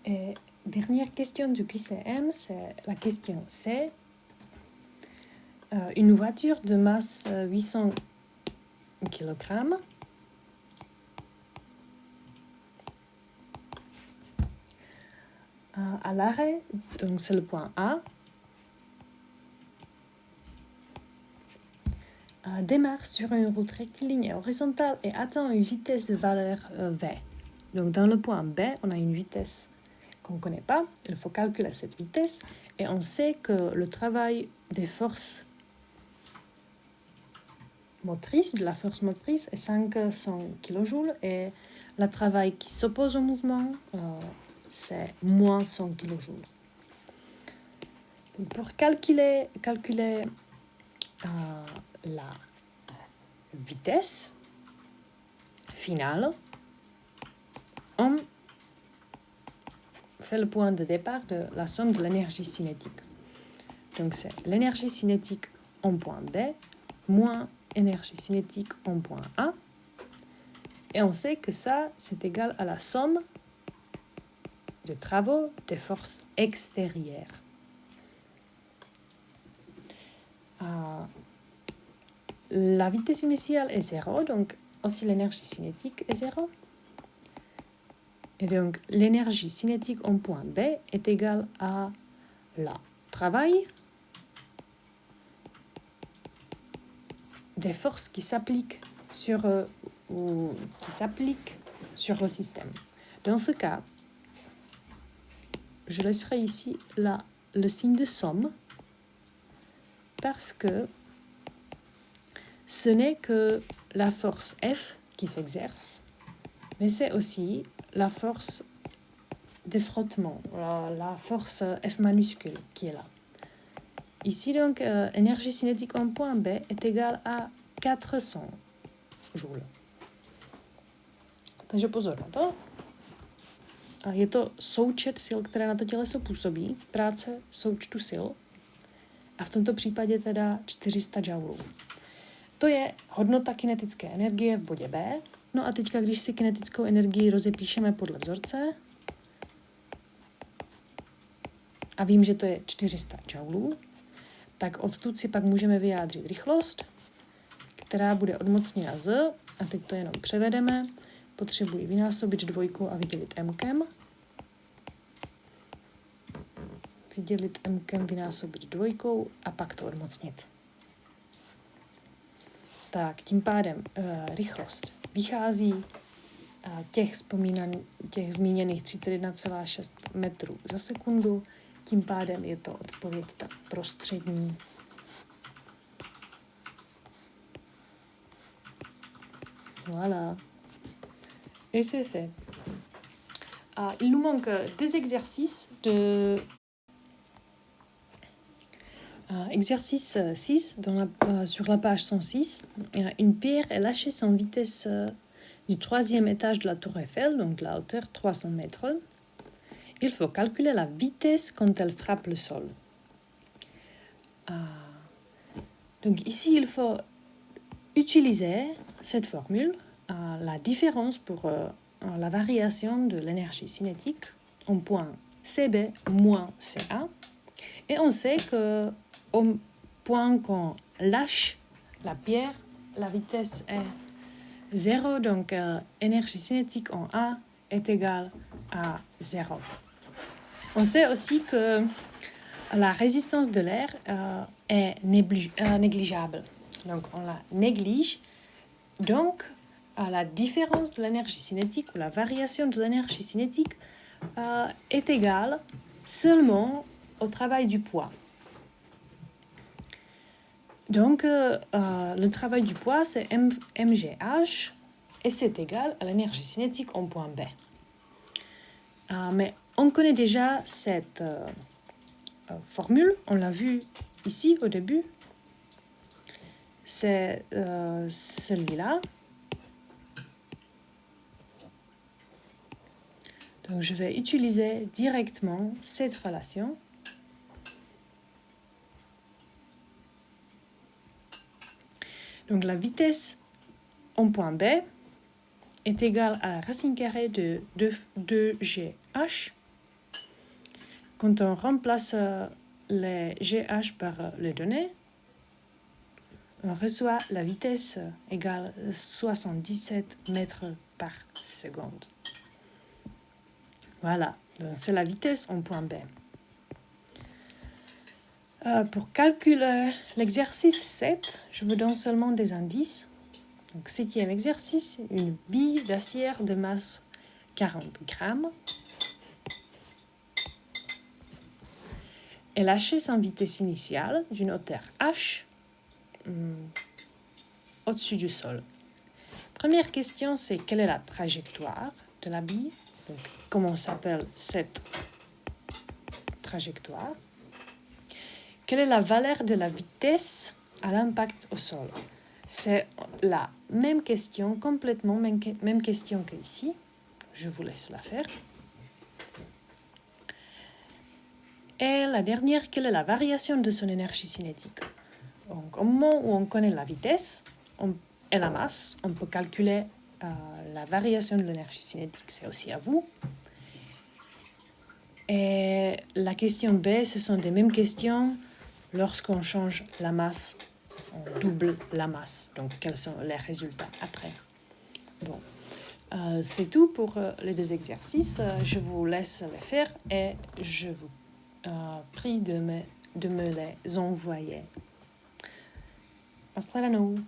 Et dernière question du QCM, c'est la question C. Une voiture de masse 800 kg à l'arrêt, donc c'est le point A, démarre sur une route rectiligne et horizontale et atteint une vitesse de valeur V. Donc dans le point B, on a une vitesse qu'on ne connaît pas, il faut calculer cette vitesse et on sait que le travail des forces motrices, de la force motrice est 500 kJ et le travail qui s'oppose au mouvement, c'est moins 100 kJ. Pour calculer la vitesse finale, on fait le point de départ de la somme de l'énergie cinétique. Donc c'est l'énergie cinétique en point B moins énergie cinétique en point A. Et on sait que ça, c'est égal à la somme des travaux des forces extérieures. La vitesse initiale est 0, donc aussi l'énergie cinétique est 0. Et donc l'énergie cinétique en point B est égale à le travail des forces qui s'appliquent sur le système. Dans ce cas, je laisserai ici le signe de somme parce que ce n'est que la force F qui s'exerce, mais c'est aussi la force de frottement, la force F minuscule qui est là. Ici, donc, énergie cinétique en point B est égale à 400 joules. Takže pozor na to. Je to součet sil, které na to těleso působí, práce součtu sil. A v tomto případě teda 400 joulů. To je hodnota kinetické energie v bodě B. No a teďka, když si kinetickou energii rozepíšeme podle vzorce, a vím, že to je 400 joulů, tak odtud si pak můžeme vyjádřit rychlost, která bude odmocněna z, a teď to jenom převedeme, potřebuji vynásobit dvojkou a vydělit m-kem. Vydělit m-kem, vynásobit dvojkou a pak to odmocnit. Tak tím pádem rychlost vychází těch zmíněných 31,6 metrů za sekundu. Tím pádem je to odpověď ta prostřední. Voilà. Et c'est fait. Il nous manque deux exercices exercice 6 sur la page 106. Une pierre est lâchée sans vitesse du troisième étage de la tour Eiffel, donc la hauteur 300 mètres. Il faut calculer la vitesse quand elle frappe le sol. Donc ici, il faut utiliser cette formule, la différence pour la variation de l'énergie cinétique en point CB moins CA. Et on sait qu'au point qu'on lâche la pierre, la vitesse est 0, donc énergie cinétique en A est égale à 0. On sait aussi que la résistance de l'air est négligeable. Donc on la néglige. Donc la différence de l'énergie cinétique ou la variation de l'énergie cinétique est égale seulement au travail du poids. Donc le travail du poids c'est mgh et c'est égal à l'énergie cinétique en point B. Mais on connaît déjà cette formule, on l'a vu ici au début. C'est celui-là. Donc je vais utiliser directement cette relation. Donc la vitesse en point B est égale à la racine carrée de 2gh quand on remplace les GH par les données, on reçoit la vitesse égale 77 mètres par seconde. Voilà, c'est la vitesse en point B. Pour calculer l'exercice 7, je vous donne seulement des indices. Donc, septième exercice, une bille d'acier de masse 40 grammes est lâchée sans vitesse initiale d'une hauteur h au-dessus du sol. Première question, c'est quelle est la trajectoire de la bille? Donc, comment s'appelle cette trajectoire? Quelle est la valeur de la vitesse à l'impact au sol? C'est la même question, complètement même question qu'ici. Je vous laisse la faire. Et la dernière, quelle est la variation de son énergie cinétique? Donc, au moment où on connaît la vitesse et la masse, on peut calculer la variation de l'énergie cinétique. C'est aussi à vous. Et la question B, ce sont des mêmes questions. Lorsqu'on change la masse, on double la masse. Donc, quels sont les résultats après? Bon, c'est tout pour les deux exercices. Je vous laisse les faire et je vous prie de me les envoyer. Hasta la nuit.